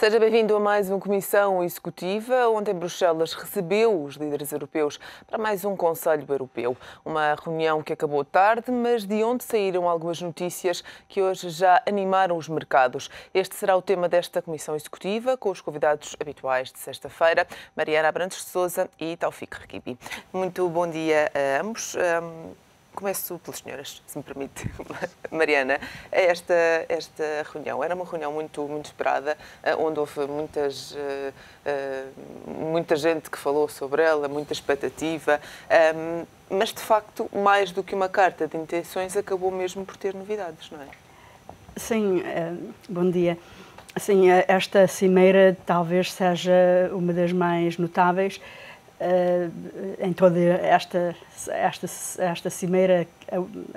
Seja bem-vindo a mais uma Comissão Executiva. Ontem Bruxelas recebeu os líderes europeus para mais um Conselho Europeu. Uma reunião que acabou tarde, mas de onde saíram algumas notícias que hoje já animaram os mercados. Este será o tema desta Comissão Executiva, com os convidados habituais de sexta-feira, Mariana Abrantes de Sousa e Taoufik Rekibi. Muito bom dia a ambos. Começo pelas senhoras, se me permite. Mariana, esta reunião era uma reunião muito esperada, onde houve muita gente que falou sobre ela, muita expectativa, mas de facto, mais do que uma carta de intenções, acabou mesmo por ter novidades, não é? Sim, bom dia. Sim, esta cimeira talvez seja uma das mais notáveis em toda esta cimeira.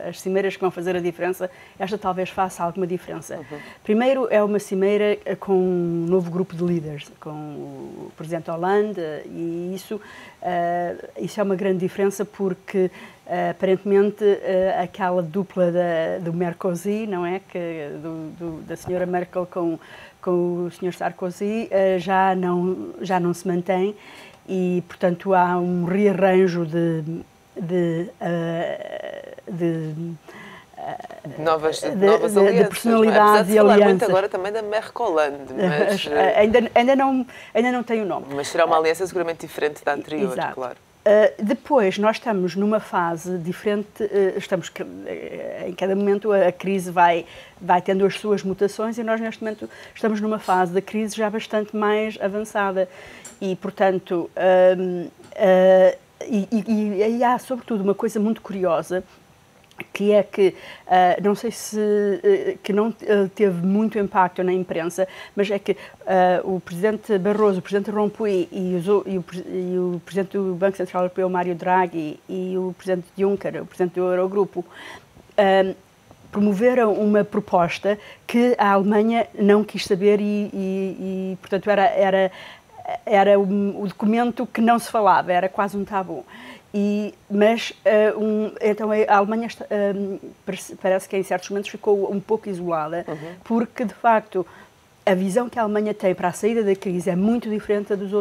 As cimeiras que vão fazer a diferença, esta talvez faça alguma diferença. Primeiro, é uma cimeira com um novo grupo de líderes, com o Presidente Hollande, e isso é uma grande diferença porque, aparentemente, aquela dupla do Merkozy, não é? Da senhora Merkel com o Sr. Sarkozy, já não se mantém. E, portanto, há um rearranjo de novas alianças, de personalidades e alianças. Falar muito agora também da Mercolande, mas ainda não tem o nome. Mas será uma aliança seguramente diferente da anterior, exato. Claro. Depois, nós estamos numa fase diferente, em cada momento a crise vai tendo as suas mutações e nós neste momento estamos numa fase da crise já bastante mais avançada e, portanto, e há sobretudo uma coisa muito curiosa, que é que, não sei se que não teve muito impacto na imprensa, mas é que o Presidente Barroso, o Presidente Rompuy e o Presidente do Banco Central Europeu, Mário Draghi, e o Presidente Juncker, o Presidente do Eurogrupo, promoveram uma proposta que a Alemanha não quis saber e portanto, era o documento que não se falava, era quase um tabu. Então a Alemanha parece que em certos momentos ficou um pouco isolada, porque de facto a visão que a Alemanha tem para a saída da crise é muito diferente das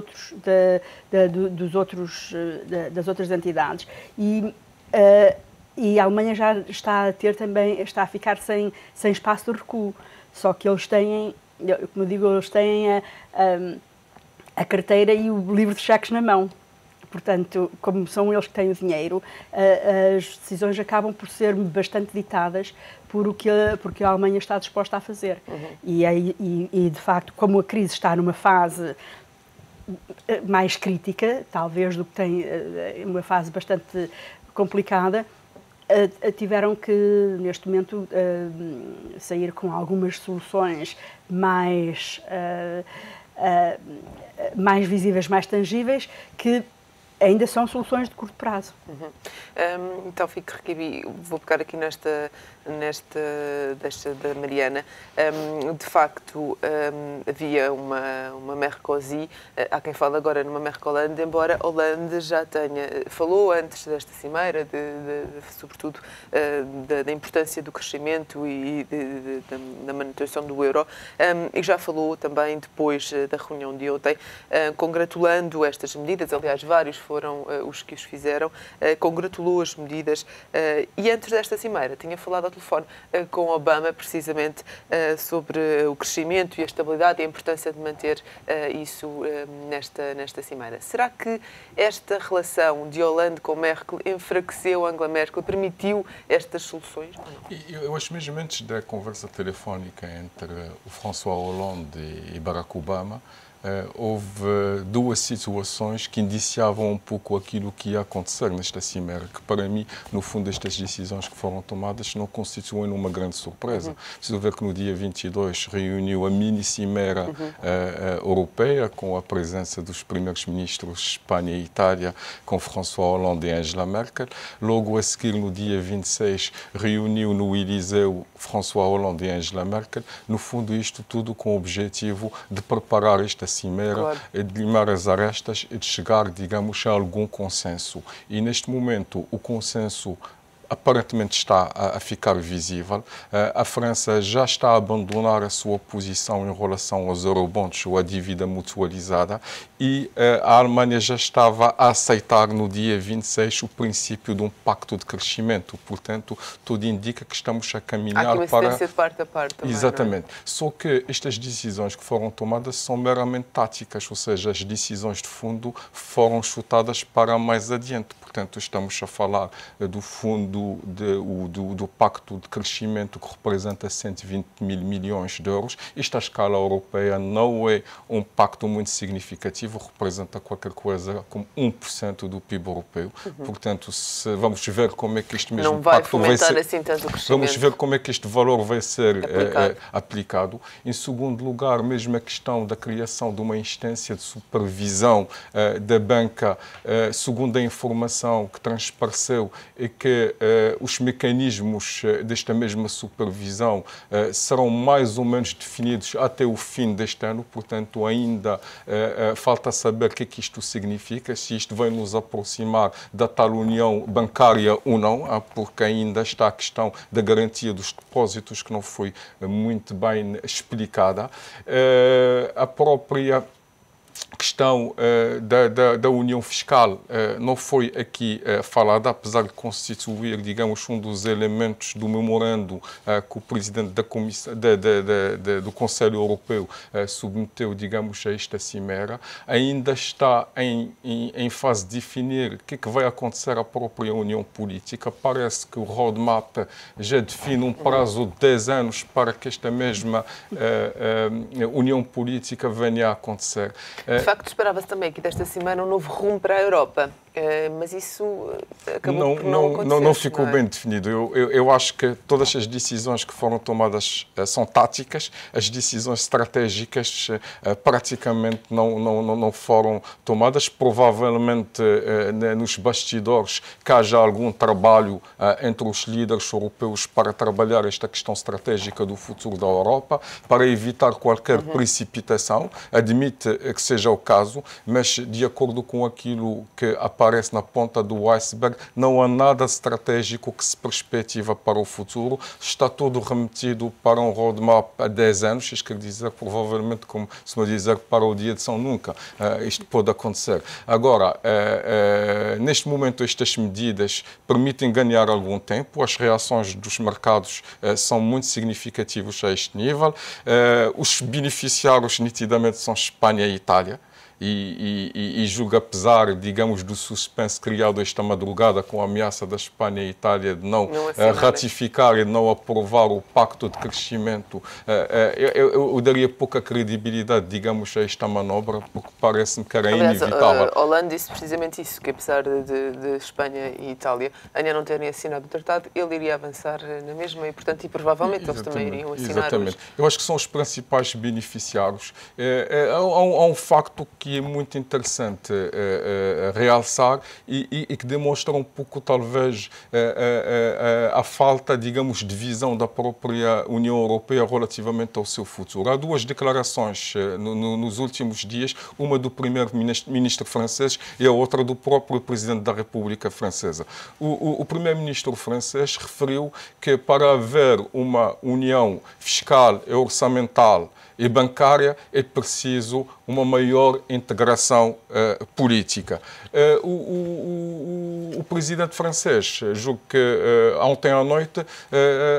outras entidades e a Alemanha já está a ficar sem espaço de recuo. Só que eles têm, como eu digo, eles têm a carteira e o livro de cheques na mão. Portanto, como são eles que têm o dinheiro, as decisões acabam por ser bastante ditadas porque a Alemanha está disposta a fazer. E, de facto, como a crise está numa fase mais crítica, talvez do que tem uma fase bastante complicada, tiveram que, neste momento, sair com algumas soluções mais visíveis, mais tangíveis, que ainda são soluções de curto prazo. Então, Taoufik Rekibi, vou pegar aqui desta da Mariana. De facto, havia uma Merkozy, há quem fala agora numa Mercolande, embora Hollande já falou antes desta cimeira, sobretudo, da importância do crescimento e da manutenção do euro, e já falou também depois da reunião de ontem, congratulando estas medidas, aliás, vários foram os que os fizeram, congratulou as medidas e antes desta cimeira tinha falado ao telefone com Obama precisamente sobre o crescimento e a estabilidade e a importância de manter isso nesta cimeira. Será que esta relação de Hollande com Merkel enfraqueceu Angela Merkel, permitiu estas soluções? Eu acho mesmo antes da conversa telefónica entre o François Hollande e Barack Obama, houve duas situações que indiciavam um pouco aquilo que ia acontecer nesta cimeira, que para mim, no fundo, estas decisões que foram tomadas não constituem uma grande surpresa. Preciso ver que no dia 22 reuniu a mini-cimeira europeia, com a presença dos primeiros ministros Espanha e Itália, com François Hollande e Angela Merkel. Logo a seguir, no dia 26, reuniu no Eliseu François Hollande e Angela Merkel. No fundo, isto tudo com o objetivo de preparar esta cimeira, claro, de limar as arestas e de chegar, digamos, a algum consenso. E neste momento o consenso aparentemente está a ficar visível. A França já está a abandonar a sua posição em relação aos eurobonds ou à dívida mutualizada e a Alemanha já estava a aceitar no dia 26 o princípio de um pacto de crescimento. Portanto, tudo indica que estamos a caminhar para... Há aqui uma para... de parte a parte também. Exatamente. Não é? Só que estas decisões que foram tomadas são meramente táticas, ou seja, as decisões de fundo foram chutadas para mais adiante. Portanto, estamos a falar do fundo do Pacto de Crescimento, que representa 120 mil milhões de euros. Isto, à escala europeia, não é um pacto muito significativo, representa qualquer coisa como 1% do PIB europeu. Portanto, vamos ver como é que este mesmo pacto vai ser... assim tanto o crescimento. Vamos ver como é que este valor vai ser aplicado. Em segundo lugar, mesmo a questão da criação de uma instância de supervisão da banca, segundo a informação que transpareceu, é que os mecanismos desta mesma supervisão serão mais ou menos definidos até o fim deste ano, portanto ainda falta saber o que é que isto significa, se isto vai nos aproximar da tal união bancária ou não, porque ainda está a questão da garantia dos depósitos que não foi muito bem explicada. A própria questão da união fiscal não foi aqui falada, apesar de constituir, digamos, um dos elementos do memorando que o presidente da Comissão, do Conselho Europeu submeteu, digamos, a esta cimeira. Ainda está em fase de definir o que é que vai acontecer à própria união política. Parece que o roadmap já define um prazo de 10 anos para que esta mesma união política venha a acontecer. De facto, esperava-se também aqui desta semana um novo rumo para a Europa, mas isso acabou por não acontecer. Não ficou bem definido. Eu acho que todas as decisões que foram tomadas são táticas, as decisões estratégicas praticamente não foram tomadas. Provavelmente nos bastidores que haja algum trabalho entre os líderes europeus para trabalhar esta questão estratégica do futuro da Europa, para evitar qualquer precipitação. Admite que seja o caso, mas de acordo com aquilo que aparece na ponta do iceberg, não há nada estratégico que se perspectiva para o futuro. Está tudo remetido para um roadmap a 10 anos, isto quer dizer, provavelmente, como se vai dizer, para o dia de São Nunca. Isto pode acontecer. Agora, neste momento, estas medidas permitem ganhar algum tempo. As reações dos mercados são muito significativas a este nível. Os beneficiários, nitidamente, são Espanha e Itália. E julga, apesar, digamos, do suspense criado esta madrugada com a ameaça da Espanha e Itália de não ratificar e não aprovar o pacto de crescimento, eu daria pouca credibilidade, digamos, a esta manobra, porque parece-me que era inevitável. Hollande disse precisamente isso, que apesar de Espanha e Itália ainda não terem assinado o tratado, ele iria avançar na mesma e provavelmente eles também iriam assinar. Exatamente. Eu acho que são os principais beneficiários. Há um facto que é muito interessante realçar e que demonstra um pouco, talvez, a falta, digamos, de visão da própria União Europeia relativamente ao seu futuro. Há duas declarações nos últimos dias, uma do primeiro-ministro francês e a outra do próprio presidente da República Francesa. O primeiro-ministro francês referiu que para haver uma união fiscal e orçamental e bancária é preciso uma maior integração política. O presidente francês, julgo que ontem à noite,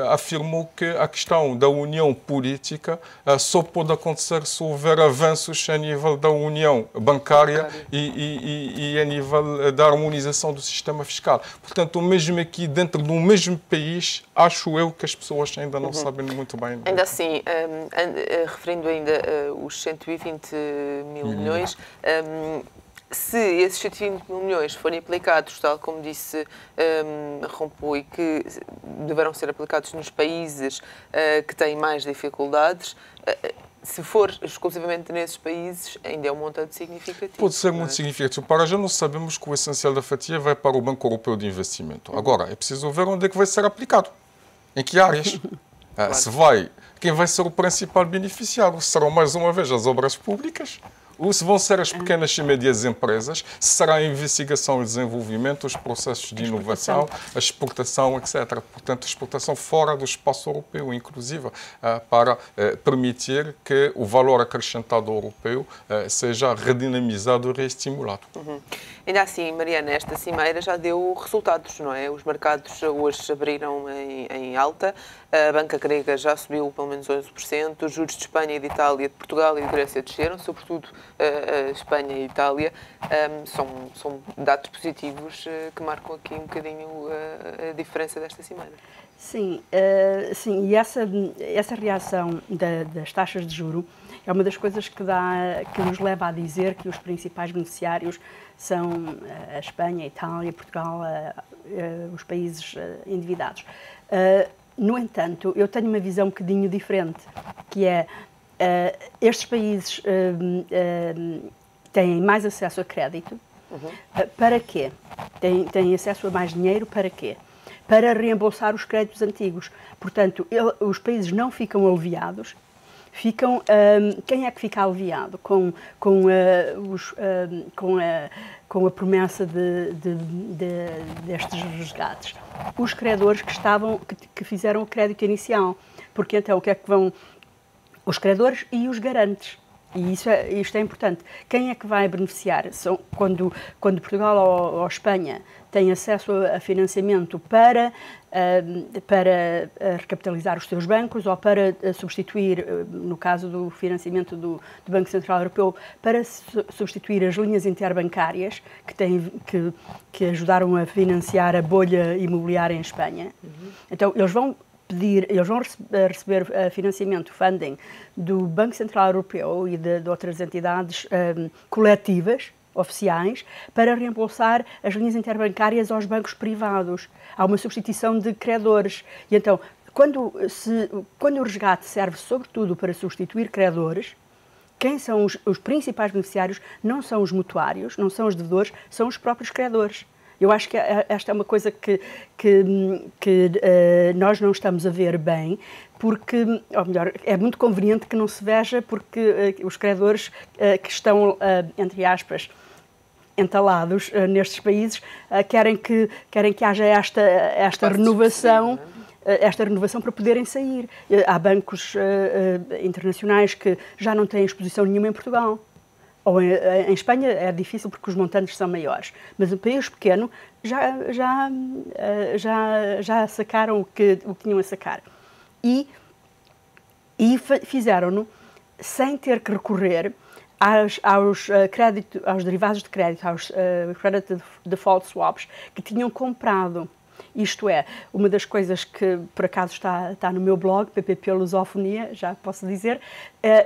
afirmou que a questão da união política só pode acontecer se houver avanços a nível da união bancária e a nível da harmonização do sistema fiscal. Portanto, mesmo aqui dentro do mesmo país, acho eu que as pessoas ainda não sabem muito bem. Ainda assim, referindo ainda os 120 mil milhões, se esses 120 mil milhões forem aplicados, tal como disse Rompuy, que deverão ser aplicados nos países que têm mais dificuldades, se for exclusivamente nesses países, ainda é um montante significativo. Pode ser muito significativo. Para já não sabemos que o essencial da fatia vai para o Banco Europeu de Investimento. Agora, é preciso ver onde é que vai ser aplicado. Em que áreas? Claro. Quem vai ser o principal beneficiário? Serão, mais uma vez, as obras públicas Ou se vão ser as pequenas e médias empresas, se será a investigação e desenvolvimento, os processos de inovação, a exportação, etc. Portanto, a exportação fora do espaço europeu, inclusive, para permitir que o valor acrescentado europeu seja redinamizado e reestimulado. Ainda assim, Mariana, esta cimeira já deu resultados, não é? Os mercados hoje abriram em alta, a banca grega já subiu pelo menos 11%, os juros de Espanha, de Itália, de Portugal e de Grécia desceram, sobretudo a Espanha e a Itália. São dados positivos que marcam aqui um bocadinho a diferença desta cimeira. Sim, sim, e essa reação das taxas de juro é uma das coisas que nos leva a dizer que os principais beneficiários são a Espanha, a Itália, Portugal, os países endividados. No entanto, eu tenho uma visão um bocadinho diferente, que é estes países têm mais acesso a crédito. Para quê? Têm acesso a mais dinheiro para quê? Para reembolsar os créditos antigos. Portanto, os países não ficam aliviados. Quem é que fica aliviado com a promessa destes resgates? Os credores que fizeram o crédito inicial. Porque então o que é que vão? Os credores e os garantes. E isto é importante. Quem é que vai beneficiar? Quando Portugal ou Espanha têm acesso a financiamento para recapitalizar os seus bancos ou para substituir, no caso do financiamento do Banco Central Europeu, para substituir as linhas interbancárias que ajudaram a financiar a bolha imobiliária em Espanha. Então, eles vão receber financiamento, funding, do Banco Central Europeu e de outras entidades coletivas, oficiais, para reembolsar as linhas interbancárias aos bancos privados. Há uma substituição de credores. E então, quando o resgate serve sobretudo para substituir credores, quem são os principais beneficiários não são os mutuários, não são os devedores, são os próprios credores. Eu acho que esta é uma coisa que nós não estamos a ver bem, porque, ou melhor, é muito conveniente que não se veja, porque os credores que estão, entre aspas, entalados nestes países, querem que haja esta renovação. Esta renovação para poderem sair. Há bancos internacionais que já não têm exposição nenhuma em Portugal. Ou em Espanha é difícil porque os montantes são maiores, mas um país pequeno já sacaram o que tinham a sacar. E fizeram-no sem ter que recorrer aos derivados de crédito, aos credit default swaps, que tinham comprado. Isto é, uma das coisas que, por acaso, está no meu blog, PPP Lusofonia, já posso dizer,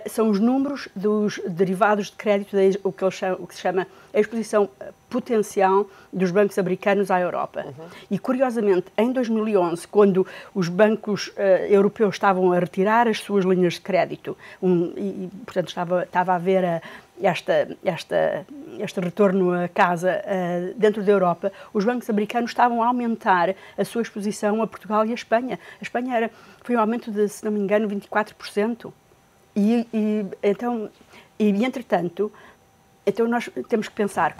são os números dos derivados de crédito, o que se chama a exposição potencial dos bancos americanos à Europa. E, curiosamente, em 2011, quando os bancos europeus estavam a retirar as suas linhas de crédito, portanto, estava a haver este retorno a casa dentro da Europa, os bancos americanos estavam a aumentar a sua exposição a Portugal e a Espanha. A Espanha foi um aumento de, se não me engano, 24%. Entretanto, então nós temos que pensar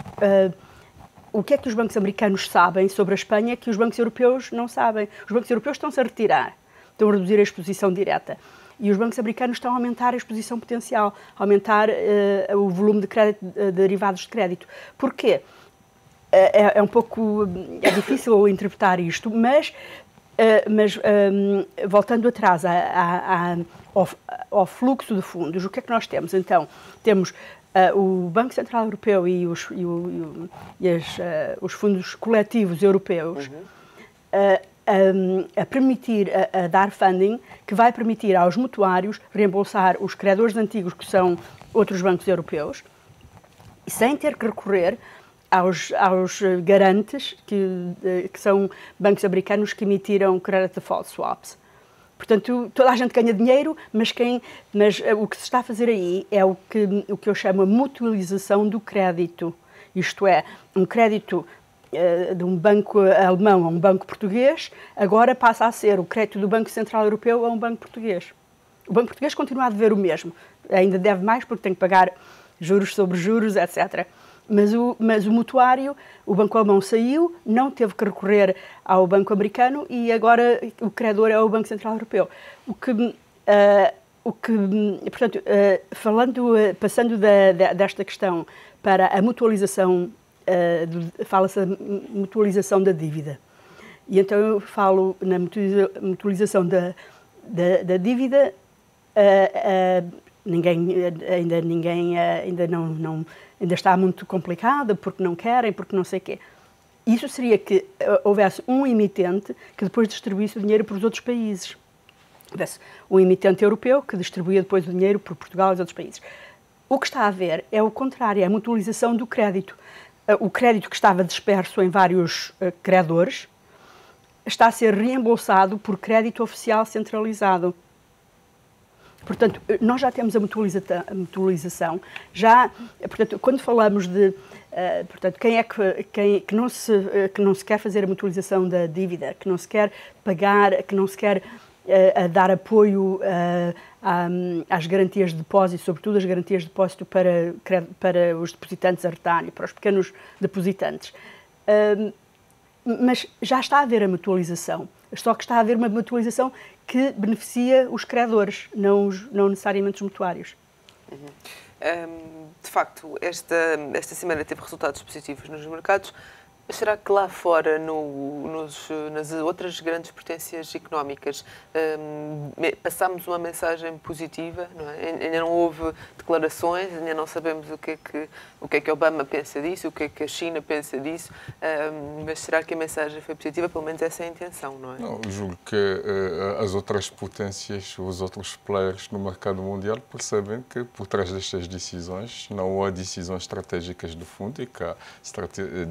o que é que os bancos americanos sabem sobre a Espanha que os bancos europeus não sabem. Os bancos europeus estão-se a retirar, estão a reduzir a exposição direta. E os bancos americanos estão a aumentar a exposição potencial, a aumentar o volume de derivados de crédito. Porquê? É difícil interpretar isto, mas voltando atrás ao fluxo de fundos, o que é que nós temos? Então, temos o Banco Central Europeu e os fundos coletivos europeus a permitir, a dar funding, que vai permitir aos mutuários reembolsar os credores antigos, que são outros bancos europeus, sem ter que recorrer aos garantes, que são bancos americanos que emitiram credit default swaps. Portanto, toda a gente ganha dinheiro, mas o que se está a fazer aí é o que eu chamo a mutualização do crédito. Isto é, um crédito de um banco alemão a um banco português, agora passa a ser o crédito do Banco Central Europeu a um banco português. O banco português continua a dever o mesmo, ainda deve mais porque tem que pagar juros sobre juros, etc. Mas o mutuário, o banco alemão saiu, não teve que recorrer ao banco americano e agora o credor é o Banco Central Europeu. Portanto, passando desta questão para a mutualização, fala-se da mutualização da dívida. E então eu falo na mutualização da dívida, ainda está muito complicada, porque não querem, porque não sei o quê. Isso seria que houvesse um emitente que depois distribuísse o dinheiro para os outros países. Houvesse um emitente europeu que distribuía depois o dinheiro para Portugal e os outros países. O que está a haver é o contrário, é a mutualização do crédito. O crédito que estava disperso em vários credores está a ser reembolsado por crédito oficial centralizado. Portanto, nós já temos a mutualização. Portanto, quando falamos de portanto, que não se quer fazer a mutualização da dívida, que não se quer pagar, que não se quer dar apoio às garantias de depósito, sobretudo as garantias de depósito para os depositantes a retalho, para os pequenos depositantes. Mas já está a haver a mutualização, só que está a haver uma mutualização que beneficia os credores, não necessariamente os mutuários. De facto, esta semana teve resultados positivos nos mercados. Será que lá fora, nas outras grandes potências económicas, passámos uma mensagem positiva? Não é? Ainda não houve declarações, ainda não sabemos o que é que Obama pensa disso, o que é que a China pensa disso, mas será que a mensagem foi positiva? Pelo menos essa é a intenção, não é? Não, eu julgo que as outras potências, os outros players no mercado mundial percebem que por trás destas decisões não há decisões estratégicas de fundo e que há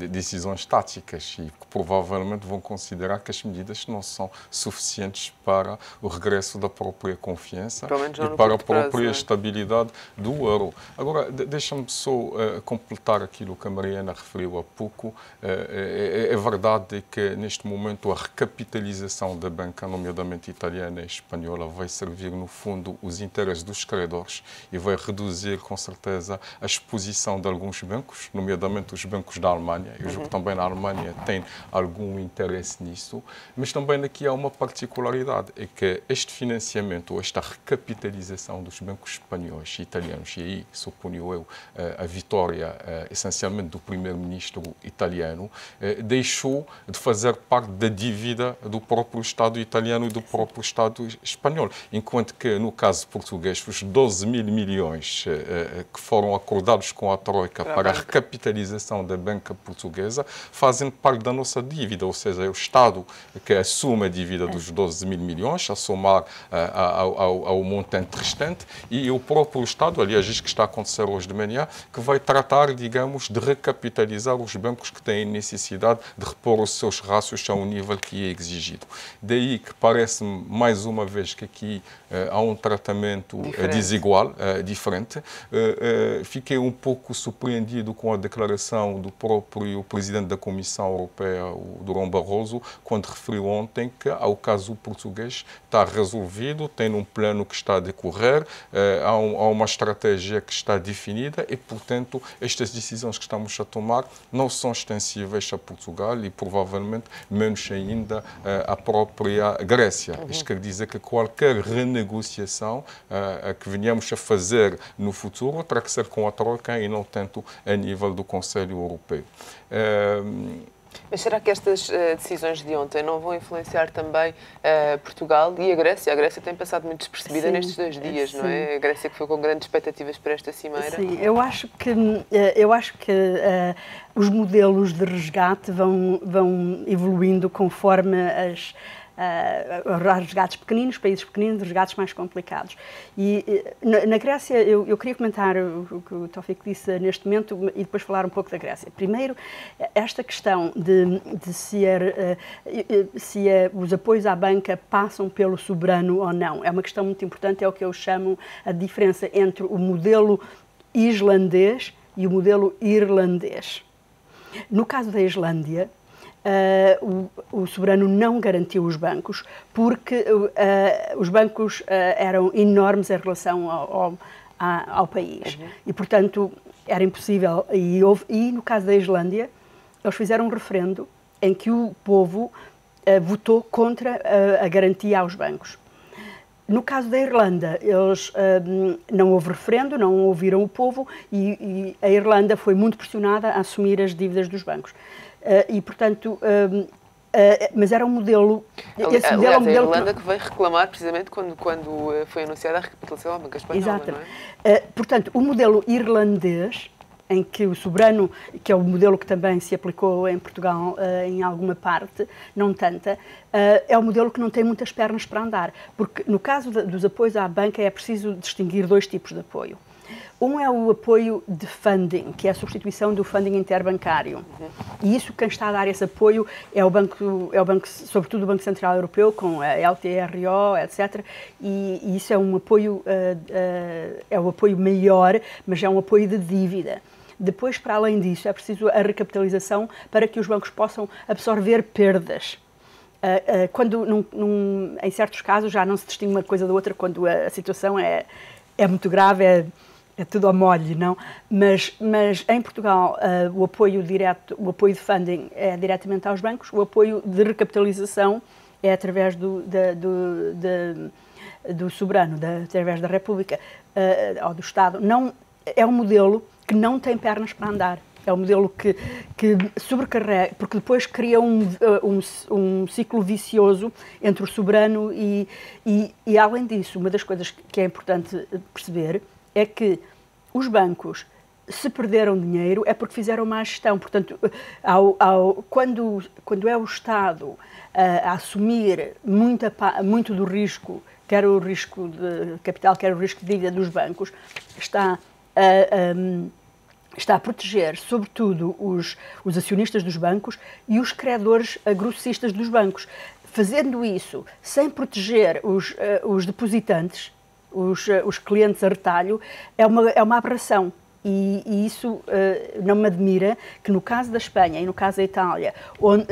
decisões táticas e que provavelmente vão considerar que as medidas não são suficientes para o regresso da própria confiança e para a própria estabilidade do euro. Agora, deixa-me só completar aquilo que a Mariana referiu há pouco. É verdade que neste momento a recapitalização da banca, nomeadamente italiana e espanhola, vai servir no fundo os interesses dos credores e vai reduzir com certeza a exposição de alguns bancos, nomeadamente os bancos da Alemanha. Eu julgo que também na Alemanha tem algum interesse nisso, mas também aqui há uma particularidade, é que este financiamento, esta recapitalização dos bancos espanhóis e italianos, e aí suponho eu a vitória essencialmente do primeiro-ministro italiano, deixou de fazer parte da dívida do próprio Estado italiano e do próprio Estado espanhol, enquanto que no caso português os 12 mil milhões que foram acordados com a Troika para a recapitalização da banca portuguesa fazem parte da nossa dívida, ou seja, é o Estado que assume a dívida dos 12 mil milhões, a somar ao montante restante, e o próprio Estado, aliás, isto que está a acontecer hoje de manhã, que vai tratar, digamos, de recapitalizar os bancos que têm necessidade de repor os seus rácios a um nível que é exigido. Daí que parece-me, mais uma vez, que aqui há um tratamento desigual, diferente. Fiquei um pouco surpreendido com a declaração do próprio Presidente da Comissão Europeia, o Durão Barroso, quando referiu ontem que ao caso português está resolvido, tem um plano que está a decorrer, há uma estratégia que está definida e, portanto, estas decisões que estamos a tomar não são extensíveis a Portugal e provavelmente menos ainda à própria Grécia. Isto quer dizer que qualquer renegociação que venhamos a fazer no futuro terá que ser com a Troika e não tanto a nível do Conselho Europeu. Mas será que estas decisões de ontem não vão influenciar também Portugal e a Grécia? A Grécia tem passado muito despercebida nestes 2 dias, não é? A Grécia que foi com grandes expectativas para esta cimeira. Sim, eu acho que os modelos de resgate vão evoluindo conforme resgates pequeninos, países pequeninos, resgates mais complicados. E na Grécia, eu queria comentar o que o Taoufik disse neste momento e depois falar um pouco da Grécia. Primeiro, esta questão de se os apoios à banca passam pelo soberano ou não, é uma questão muito importante, é o que eu chamo a diferença entre o modelo islandês e o modelo irlandês. No caso da Islândia, o soberano não garantiu os bancos porque os bancos eram enormes em relação ao país. E, portanto, era impossível. E no caso da Islândia, eles fizeram um referendo em que o povo votou contra a garantia aos bancos. No caso da Irlanda, eles não houve referendo, não ouviram o povo e a Irlanda foi muito pressionada a assumir as dívidas dos bancos. E, portanto, mas era um modelo... Esse modelo, aliás, a Irlanda que veio reclamar precisamente quando foi anunciada a recapitalização da banca espanhola. Exato. Não é? Portanto, o modelo irlandês, em que o soberano, que é o modelo que também se aplicou em Portugal em alguma parte, não tanta, é um modelo que não tem muitas pernas para andar, porque no caso dos apoios à banca é preciso distinguir dois tipos de apoio. Um é o apoio de funding, que é a substituição do funding interbancário. E isso, quem está a dar esse apoio é o banco, sobretudo o Banco Central Europeu, com a LTRO, etc. E isso é um apoio, é o apoio maior, mas é um apoio de dívida. Depois, para além disso, é preciso a recapitalização para que os bancos possam absorver perdas. Quando, em certos casos, já não se distingue uma coisa da outra, quando a situação é muito grave, é tudo ao molho, não? Mas em Portugal, o apoio direto, o apoio de funding é diretamente aos bancos, o apoio de recapitalização é através do soberano, através da República ou do Estado. Não, é um modelo que não tem pernas para andar. É um modelo que sobrecarrega, porque depois cria um ciclo vicioso entre o soberano e além disso, uma das coisas que é importante perceber é que os bancos, se perderam dinheiro, é porque fizeram má gestão. Portanto, quando é o Estado a assumir muito do risco, quer o risco de capital, quer o risco de dívida dos bancos, está a proteger, sobretudo, os acionistas dos bancos e os credores grossistas dos bancos. Fazendo isso sem proteger os depositantes, os clientes a retalho, é uma aberração. E isso não me admira que no caso da Espanha e no caso da Itália, onde,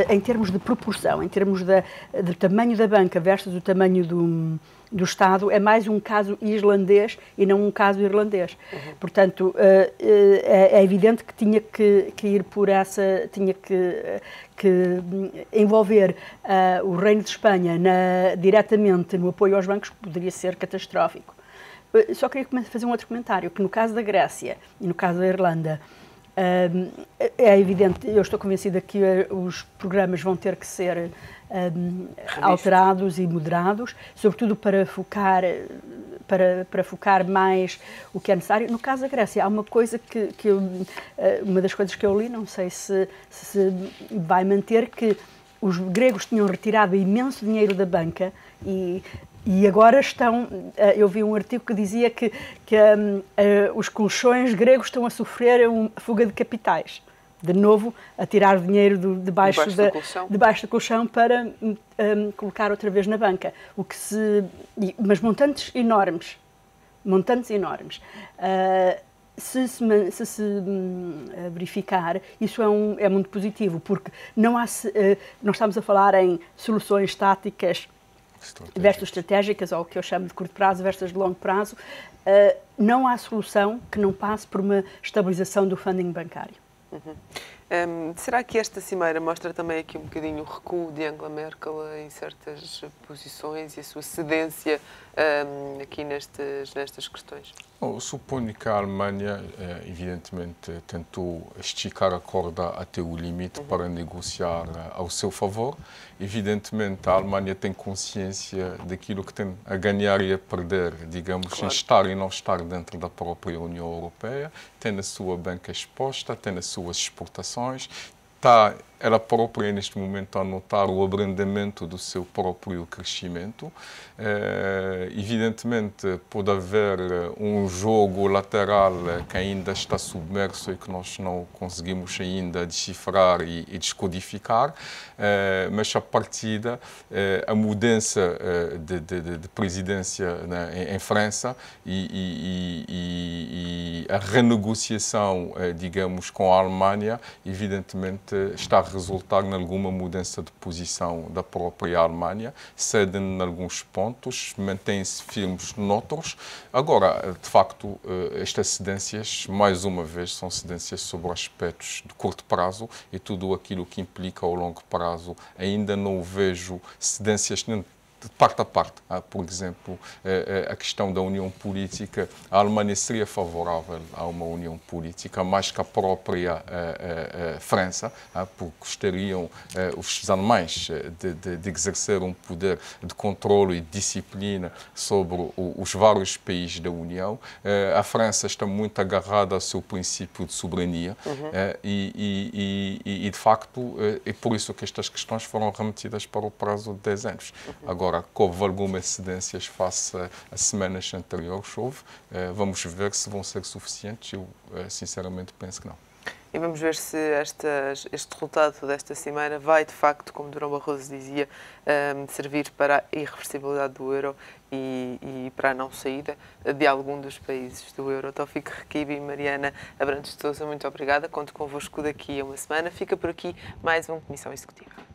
em termos de proporção, em termos do tamanho da banca versus o tamanho do Estado, é mais um caso islandês e não um caso irlandês. Portanto, é evidente que tinha que ir por essa, tinha que envolver o Reino de Espanha diretamente no apoio aos bancos, poderia ser catastrófico. Só queria fazer um outro comentário, que no caso da Grécia e no caso da Irlanda, é evidente, eu estou convencida que os programas vão ter que ser alterados e moderados, sobretudo para focar mais o que é necessário. No caso da Grécia, há uma coisa uma das coisas que eu li, não sei se vai manter, que os gregos tinham retirado imenso dinheiro da banca e agora eu vi um artigo que dizia que os colchões gregos estão a sofrer uma fuga de capitais. De novo, a tirar dinheiro debaixo do colchão para colocar outra vez na banca. Mas montantes enormes. Se se verificar, isso é muito positivo, porque não estamos a falar em soluções estáticas versus estratégicas, ou o que eu chamo de curto prazo versus de longo prazo. Não há solução que não passe por uma estabilização do funding bancário. Será que esta cimeira mostra também aqui um bocadinho o recuo de Angela Merkel em certas posições e a sua cedência aqui nestas questões? Eu suponho que a Alemanha, evidentemente, tentou esticar a corda até o limite para negociar ao seu favor. Evidentemente, a Alemanha tem consciência daquilo que tem a ganhar e a perder, digamos, claro, em estar e não estar dentro da própria União Europeia. Tem a sua banca exposta, tem as suas exportações. Está ela própria, neste momento, a notar o abrandamento do seu próprio crescimento. Evidentemente, pode haver um jogo lateral que ainda está submerso e que nós não conseguimos ainda decifrar e descodificar, mas a partida, a mudança de presidência em França e a renegociação, digamos, com a Alemanha, evidentemente, está a resultar em alguma mudança de posição da própria Alemanha, cedem em alguns pontos, mantêm-se firmes noutros. Agora, de facto, estas cedências, mais uma vez, são cedências sobre aspectos de curto prazo e tudo aquilo que implica ao longo prazo. Ainda não vejo cedências de parte a parte. Por exemplo, a questão da união política, a Alemanha seria favorável a uma união política mais que a própria França, porque gostariam os alemães de exercer um poder de controle e disciplina sobre os vários países da União. A França está muito agarrada ao seu princípio de soberania e de facto, é por isso que estas questões foram remetidas para o prazo de 10 anos. Agora, que houve algumas cedências face a semanas anteriores, vamos ver se vão ser suficientes. Eu, sinceramente, penso que não. E vamos ver se este resultado desta cimeira vai, de facto, como Durão Barroso dizia, servir para a irreversibilidade do euro e para a não saída de algum dos países do euro. Taoufik Rekibi e Mariana Abrantes de Sousa, muito obrigada. Conto convosco daqui a uma semana. Fica por aqui mais uma Comissão Executiva.